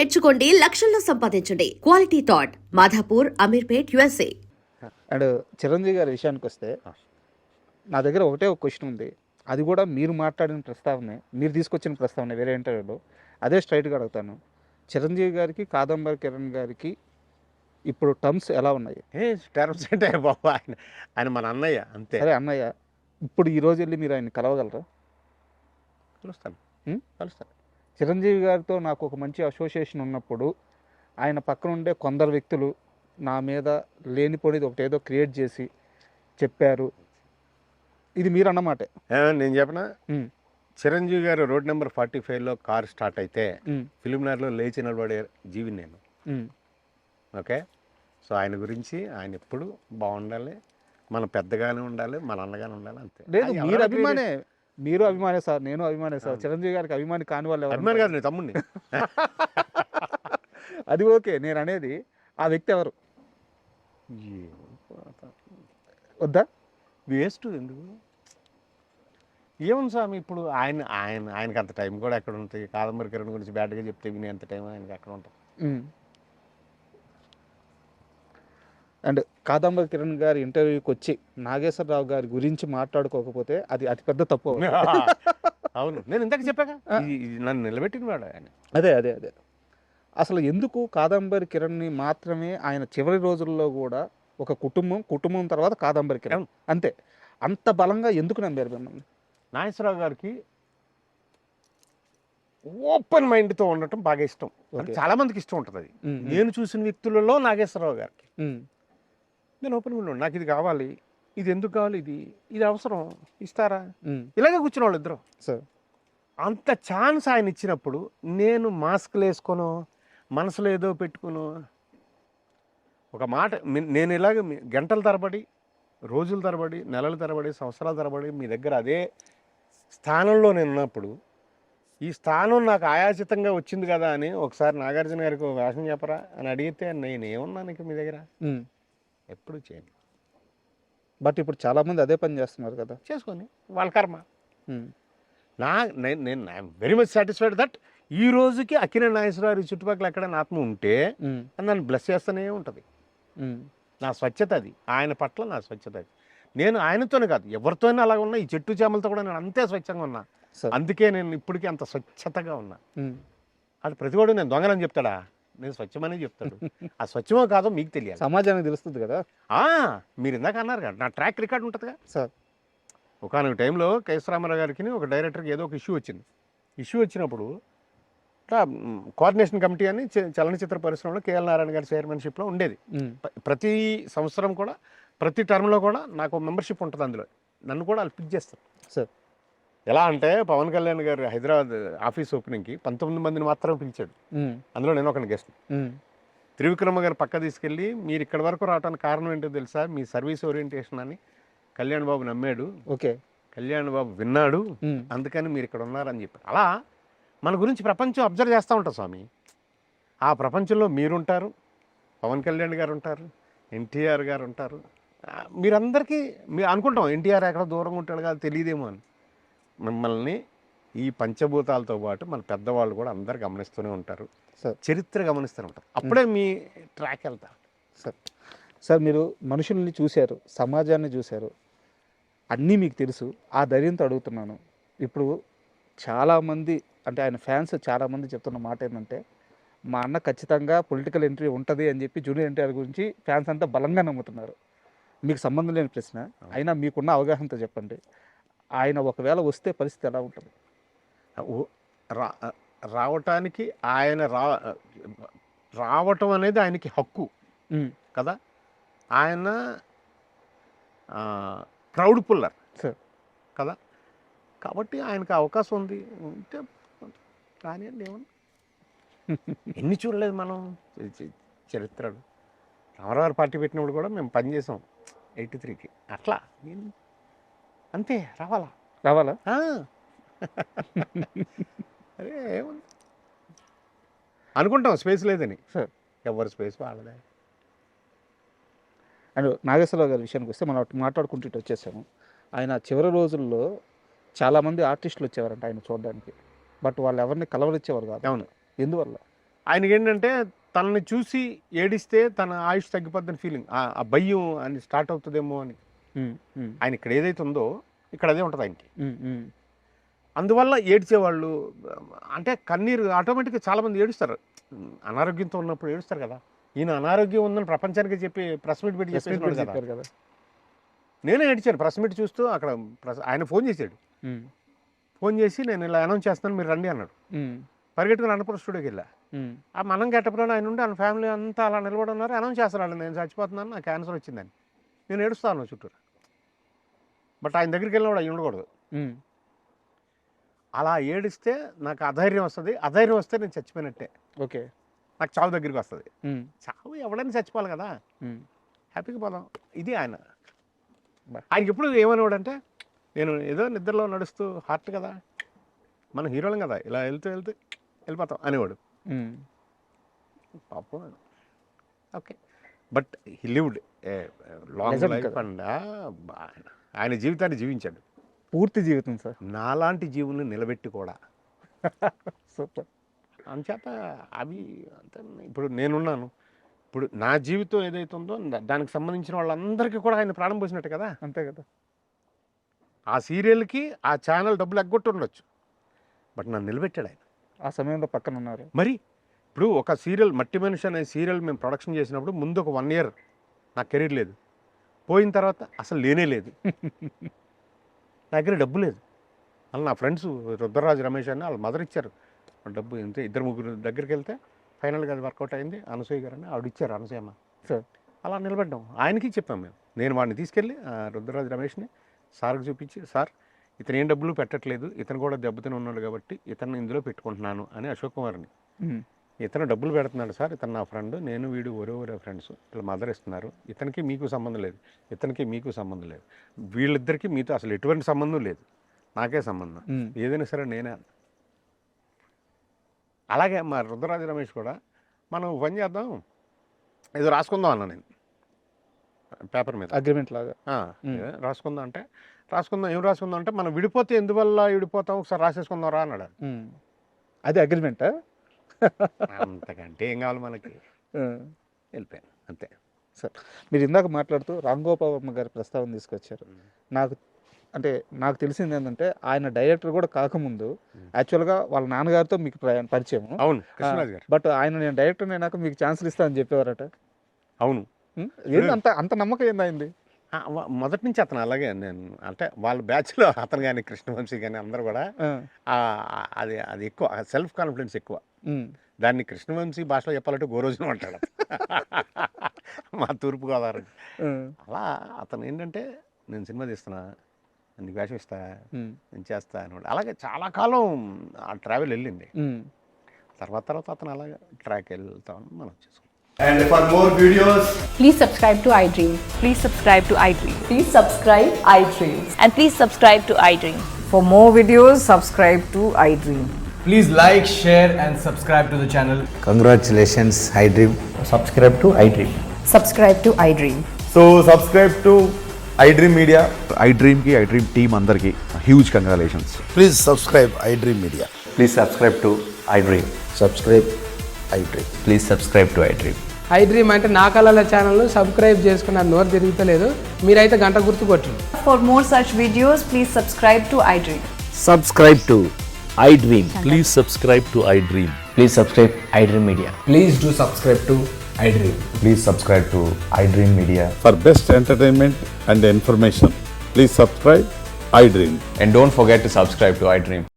నేర్చుకోండి, లక్షల్లో సంపాదించండి. Quality thought Madhapur, Ameerpet, USA. And Chiranjeevi గారి విషయానికి వస్తే నా దగ్గర ఒకటే ఒక క్వశ్చన్ ఉంది. అది కూడా మీరు మాట్లాడిన ప్రస్తావనే, మీరు తీసుకొచ్చిన ప్రస్తావనే వేరే ఇంటర్వ్యూలో. అదే స్ట్రైట్గా అడుగుతాను. చిరంజీవి గారికి, కాదంబరి కిరణ్ గారికి ఇప్పుడు టర్మ్స్ ఎలా ఉన్నాయి? టర్మ్స్ అంటే బాబు ఆయన ఆయన మన అన్నయ్య అంతే. సరే అన్నయ్య, ఇప్పుడు ఈ రోజు వెళ్ళి మీరు ఆయన కలవగలరా? కలుస్తాను ఉం? కలుస్తాను. చిరంజీవి గారితో నాకు ఒక మంచి అసోసియేషన్ ఉన్నప్పుడు ఆయన పక్కన ఉండే కొందరు వ్యక్తులు నా మీద లేనిపోనిది ఒకటి ఏదో క్రియేట్ చేసి చెప్పారు. ఇది మీరు అన్నమాటే. నేను చెప్పనా, చిరంజీవి గారు రోడ్ నెంబర్ 45లో కార్ స్టార్ట్ అయితే ఫిలింనగర్లో లేచి నిలబడే జీవిని నేను. ఓకే, సో ఆయన గురించి ఆయన ఎప్పుడు బాగుండాలి, మన పెద్దగానే ఉండాలి, మన అన్నగానే ఉండాలి, అంతే. లేదు, మీరు అభిమానే, మీరు అభిమానే సార్, నేను అభిమానే సార్. చిరంజీవి గారికి అభిమాని కాని వాళ్ళు ఎవరు? అభిమాని కాదు, నేను తమ్ముడిని. అది ఓకే, నేను అనేది ఆ వ్యక్తి ఎవరు వద్దా? వేస్ట్ ఎందుకు? ఏముంది స్వామి, ఇప్పుడు ఆయనకి అంత టైం కూడా ఎక్కడ ఉంటుంది? కాదంబరి కిరణ్ గురించి బ్యాడ్గా చెప్తే వినే అంత టైం ఆయనకి ఎక్కడ ఉంటుంది? అండ్ కాదంబరి కిరణ్ గారి ఇంటర్వ్యూకి వచ్చి నాగేశ్వరరావు గారి గురించి మాట్లాడుకోకపోతే అది అతిపెద్ద తప్పు. అవును, నేను ఇందాక చెప్పాక నన్ను నిలబెట్టిన వాడు ఆయన. అదే అదే అదే అసలు ఎందుకు కాదంబరి కిరణ్ని మాత్రమే ఆయన చివరి రోజుల్లో కూడా ఒక కుటుంబం తర్వాత కాదంబరి కిరణ్ అంతే, అంత బలంగా ఎందుకు నమ్మారు మిమ్మల్ని? నాగేశ్వరరావు గారికి ఓపెన్ మైండ్తో ఉండటం బాగా ఇష్టం. చాలా మందికి ఇష్టం ఉంటుంది అది. నేను చూసిన వ్యక్తులలో నాగేశ్వరరావు గారికి నేను ఓపెన్ మైండ్, నాకు ఇది కావాలి, ఇది ఎందుకు కావాలి, ఇది అవసరం, ఇస్తారా, ఇలాగే కూర్చున్న వాళ్ళు ఇద్దరు. అంత ఛాన్స్ ఆయన ఇచ్చినప్పుడు నేను మాస్క్లు వేసుకోను, మనసులో ఏదో పెట్టుకును ఒక మాట, నేను ఇలాగ గంటల తరబడి, రోజుల తరబడి, నెలల తరబడి, సంవత్సరాల తరబడి మీ దగ్గర అదే స్థానంలో నేను ఉన్నప్పుడు, ఈ స్థానం నాకు ఆయాచితంగా వచ్చింది కదా అని ఒకసారి నాగార్జున గారికి ఒక వేషం చెప్పరా అని అడిగితే నేను ఏమన్నాను ఇక మీ దగ్గర ఎప్పుడు చేయను. బట్ ఇప్పుడు చాలామంది అదే పని చేస్తున్నారు కదా. చేసుకొని వాళ్ళ కర్మ. నేను I'm very much satisfied that ఈ రోజుకి అక్కినేని నాగేశ్వరరావు చుట్టుపక్కల ఎక్కడైనా ఆత్మ ఉంటే నన్ను బ్లెస్ చేస్తూనే ఉంటుంది. నా స్వచ్ఛత అది, ఆయన పట్ల నా స్వచ్ఛత అది. నేను ఆయనతోనే కాదు ఎవరితోనే అలా ఉన్నా, ఈ చెట్టు చేమలతో కూడా నేను అంతే స్వచ్ఛంగా ఉన్నా. అందుకే నేను ఇప్పటికీ అంత స్వచ్ఛతగా ఉన్నా. అది ప్రతివాడు నేను దొంగలని చెప్తాడా? నేను స్వచ్ఛమనే చెప్తాడు. ఆ స్వచ్ఛమో కాదో మీకు తెలియాలి, సమాజానికి తెలుస్తుంది కదా. మీరు ఇందాక అన్నారు కదా, నా ట్రాక్ రికార్డ్ ఉంటుందిగా సార్. ఒకనొక టైంలో కేశరామారావు గారికి ఒక డైరెక్టర్కి ఏదో ఒక ఇష్యూ వచ్చింది. ఇష్యూ వచ్చినప్పుడు కోఆర్డినేషన్ కమిటీ అని చలనచిత్ర పరిశ్రమలో కేఎల్ నారాయణ గారి చైర్మన్షిప్లో ఉండేది. ప్రతి సంవత్సరం కూడా, ప్రతి టర్మ్లో కూడా నాకు మెంబర్షిప్ ఉంటుంది. అందులో నన్ను కూడా వాళ్ళు పిక్ చేస్తారు సార్. ఎలా అంటే పవన్ కళ్యాణ్ గారు హైదరాబాద్ ఆఫీస్ ఓపెనింగ్కి 19 మందిని మాత్రం పిలిచాడు. అందులో నేను ఒక గెస్ట్. త్రివిక్రమ గారు పక్క తీసుకెళ్ళి, మీరు ఇక్కడి వరకు రావడానికి కారణం ఏంటో తెలుసా, మీ సర్వీస్ ఓరియంటేషన్ అని కళ్యాణ్ బాబు నమ్మాడు. ఓకే, కళ్యాణ్ బాబు విన్నాడు, అందుకని మీరు ఇక్కడ ఉన్నారని చెప్పారు. అలా మన గురించి ప్రపంచం అబ్జర్వ్ చేస్తూ ఉంటుంది స్వామి. ఆ ప్రపంచంలో మీరుంటారు, పవన్ కళ్యాణ్ గారు ఉంటారు, ఎన్టీఆర్ గారు ఉంటారు. మీరందరికీ మీరు అనుకుంటాం ఎన్టీఆర్ ఎక్కడ దూరంగా ఉంటాడు కదా, తెలియదేమో అని. మిమ్మల్ని ఈ పంచభూతాలతో పాటు మన పెద్దవాళ్ళు కూడా అందరు గమనిస్తూనే ఉంటారు, చరిత్ర గమనిస్తూనే ఉంటారు. అప్పుడే మీ ట్రాక్ వెళ్తారు. సార్ మీరు మనుషుల్ని చూశారు, సమాజాన్ని చూశారు, అన్నీ మీకు తెలుసు. ఆ ధైర్యంతో అడుగుతున్నాను. ఇప్పుడు చాలామంది అంటే ఆయన ఫ్యాన్స్ చాలామంది చెప్తున్న మాట ఏంటంటే, మా అన్న ఖచ్చితంగా పొలిటికల్ ఎంట్రీ ఉంటుంది అని చెప్పి జూనియర్ ఎన్టీఆర్ గురించి ఫ్యాన్స్ అంతా బలంగా నమ్ముతున్నారు. మీకు సంబంధం లేని ప్రశ్న, అయినా మీకున్న అవగాహనతో చెప్పండి. ఆయన ఒకవేళ వస్తే పరిస్థితి ఎలా ఉంటుంది? రావటానికి ఆయన రావటం అనేది ఆయనకి హక్కు కదా. ఆయన క్రౌడ్ పుల్లర్ కదా, కాబట్టి ఆయనకు అవకాశం ఉంది. ఉంటే కానీ ఏమన్నా ఎన్ని చూడలేదు మనం చరిత్రలు. రామారావు పార్టీ పెట్టినప్పుడు కూడా మేము పనిచేసాం 83కి. అట్లా అంతే, రావాలా అరే ఏముంది అనుకుంటాం, స్పేస్ లేదని. ఎవరి స్పేస్ వాళ్ళదే. అండ్ నాగేశ్వరరావు గారి విషయానికి వస్తే మనం మాట్లాడుకుంటూ ఇటు వచ్చేసాము. ఆయన చివరి రోజుల్లో చాలామంది ఆర్టిస్టులు వచ్చేవారంట ఆయన చూడడానికి, బట్ వాళ్ళు ఎవరిని కలవరిచ్చేవారు కాదు. అవును. ఎందువల్ల? ఆయనకి ఏంటంటే తనని చూసి ఏడిస్తే తన ఆయుష్ తగ్గిపోద్దని ఫీలింగ్, ఆ భయం అని స్టార్ట్ అవుతుందేమో అని. ఆయన ఇక్కడ ఏదైతే ఉందో ఇక్కడ అదే ఉంటుంది ఆయనకి. అందువల్ల ఏడ్చేవాళ్ళు అంటే కన్నీరు ఆటోమేటిక్గా చాలామంది ఏడుస్తారు, అనారోగ్యంతో ఉన్నప్పుడు ఏడుస్తారు కదా. ఈయన అనారోగ్యం ఉందని ప్రపంచానికి చెప్పి ప్రెస్ మీట్ పెట్టి చెప్పేసినాడు కదా. నేనే ఏడ్చాను ప్రెస్ మీట్ చూస్తూ. అక్కడ ఆయన ఫోన్ చేశాడు, ఫోన్ చేసి నేను ఇలా అనౌన్స్ చేస్తాను మీరు రండి అన్నాడు. పరిగెట్టుకుని అన్నపూర్ణ స్టూడియోకి వెళ్ళా. ఆ మనం గెట్టపులో ఆయన ఉండి ఆయన ఫ్యామిలీ అంతా అలా నిలబడి ఉన్నారు. అనౌన్స్ చేస్తున్నాడు నేను చచ్చిపోతున్నాను, నాకు క్యాన్సర్ వచ్చిందని. నేను ఏడుస్తాను చుట్టూరు. బట్ ఆయన దగ్గరికి వెళ్ళినప్పుడు అవి ఉండకూడదు. అలా ఏడిస్తే నాకు అధైర్యం వస్తుంది, అధైర్యం వస్తే నేను చచ్చిపోయినట్టే. ఓకే, నాకు చావు దగ్గరికి వస్తుంది. చావు ఎవడైనా చచ్చిపోవాలి కదా, హ్యాపీగా పోదాం. ఇది ఆయన. ఆయనకి ఎప్పుడు ఏమనేవాడంటే, నేను ఏదో నిద్రలో నడుస్తూ హార్ట్ కదా, మనం హీరోలం కదా, ఇలా వెళ్తూ వెళ్ళిపోతాం అనేవాడు. పాపం. Okay, but he lived a long life and ఆయన జీవితాన్ని జీవించాడు, పూర్తి జీవితం సార్. నాలాంటి జీవుని నిలబెట్టి కూడా. సూపర్. అంచేత అవి అంతే. ఇప్పుడు నేనున్నాను, ఇప్పుడు నా జీవితం ఏదైతే ఉందో దానికి సంబంధించిన వాళ్ళందరికీ కూడా ఆయన ప్రాణం పోసినట్టు కదా. అంతే కదా. ఆ సీరియల్కి ఆ ఛానల్ డబ్బులు ఎగ్గొట్టి ఉండొచ్చు, బట్ నన్ను నిలబెట్టాడు ఆయన. ఆ సమయంలో పక్కన ఉన్నారు. మరి ఇప్పుడు ఒక సీరియల్ మట్టి మనిషి అనే సీరియల్ మేము ప్రొడక్షన్ చేసినప్పుడు ముందు ఒక 1 year నాకు కెరీర్ లేదు, పోయిన తర్వాత అసలు లేనే లేదు, నా దగ్గర డబ్బు లేదు. అలా నా ఫ్రెండ్స్ రుద్రరాజు రమేష్ అని వాళ్ళ మదర్ ఇచ్చారు డబ్బు. ఇంతే 2-3 దగ్గరికి వెళ్తే ఫైనల్గా అది వర్కౌట్ అయింది. అనసూయ గారు అని ఆవిడ ఇచ్చారు, అనసూయమ్మ సార్. అలా నిలబడ్డాం. ఆయనకి చెప్పాం మేము. నేను వాడిని తీసుకెళ్ళి రుద్రరాజు రమేష్ని సార్కి చూపించి, సార్ ఇతను ఏం డబ్బులు పెట్టట్లేదు, ఇతను కూడా దెబ్బతిని ఉన్నాడు కాబట్టి ఇతను ఇందులో పెట్టుకుంటున్నాను అని. అశోక్ కుమార్ని, ఇతను డబ్బులు పెడుతున్నాడు సార్, ఇతను నా ఫ్రెండ్, నేను వీడు ఒరే ఫ్రెండ్స్, వీళ్ళ మదర్ ఇస్తున్నారు, ఇతనికి మీకు సంబంధం లేదు, ఇతనికి మీకు సంబంధం లేదు, వీళ్ళిద్దరికీ మీతో అసలు ఎటువంటి సంబంధం లేదు, నాకే సంబంధం, ఏదైనా సరే నేనే. అలాగే మా రుద్రరాజు రమేష్ కూడా మనం పని చేద్దాం, ఏదో రాసుకుందాం అన్నా నేను పేపర్ మీద అగ్రిమెంట్ లాగా రాసుకుందాం అంటే, రాసుకుందాం ఏం రాసుకుందాం అంటే, మనం విడిపోతే ఎందువల్ల విడిపోతాం ఒకసారి రాసేసుకుందాం రా అన్నాడు. అది అగ్రిమెంటా? అంతకంటే ఏం కావాలి మనకి. వెళ్ళిపోయాను అంతే సార్. మీరు ఇందాక మాట్లాడుతూ రామ్ గోపాల్ వర్మ గారి ప్రస్తావన తీసుకొచ్చారు. నాకు తెలిసింది ఏంటంటే, ఆయన డైరెక్టర్ కూడా కాకముందు యాక్చువల్గా వాళ్ళ నాన్నగారితో మీకు పరిచయం. అవును, కృష్ణరాజు గారు. బట్ ఆయన నేను డైరెక్టర్ అయినాక మీకు ఛాన్సులు ఇస్తానని చెప్పేవారట. అవును. ఏంది అంత నమ్మకం ఏంది? మొదటి నుంచి అతను అలాగే. నేను అంటే వాళ్ళ బ్యాచ్లో అతను కానీ కృష్ణవంశీ కానీ అందరూ కూడా అది ఎక్కువ సెల్ఫ్ కాన్ఫిడెన్స్ ఎక్కువ. దాన్ని కృష్ణవంశీ భాషలో చెప్పాలంటే గోరోజును అంటాడు మా తూర్పుగోదావరి. అలా అతను ఏంటంటే, నేను సినిమా తీస్తున్నా, నీకు వేషం ఇస్తా, నేను చేస్తా అని. అలాగే చాలా కాలం ఆ ట్రావెల్ వెళ్ళింది. తర్వాత అతను అలాగే ట్రాక్ వెళ్తామని మనం చేసుకున్నాం. And for more videos, please subscribe to iDream. Please subscribe to iDream. Please subscribe iDream. And please subscribe to iDream. For more videos, subscribe to iDream. please like, share and subscribe to the channel. Congratulations, iDream. Subscribe to iDream. Subscribe to iDream. So subscribe to iDream Media. iDream ki iDream team andarki huge congratulations. Please subscribe iDream Media. Please subscribe to iDream. Subscribe iDream. Please subscribe to iDream. iDream అంటే నా కళల ఛానల్ను subscribe చేసుకున్న నోరు తిరుగుతలేదు, మీరైతే గంట గుర్తు కొట్టండి. For more such videos, please subscribe to iDream. Subscribe to iDream. Please subscribe to iDream. Please subscribe iDream Media. Please do subscribe to iDream. Please subscribe to iDream Media. For best entertainment and information, please subscribe iDream. And don't forget to subscribe to iDream.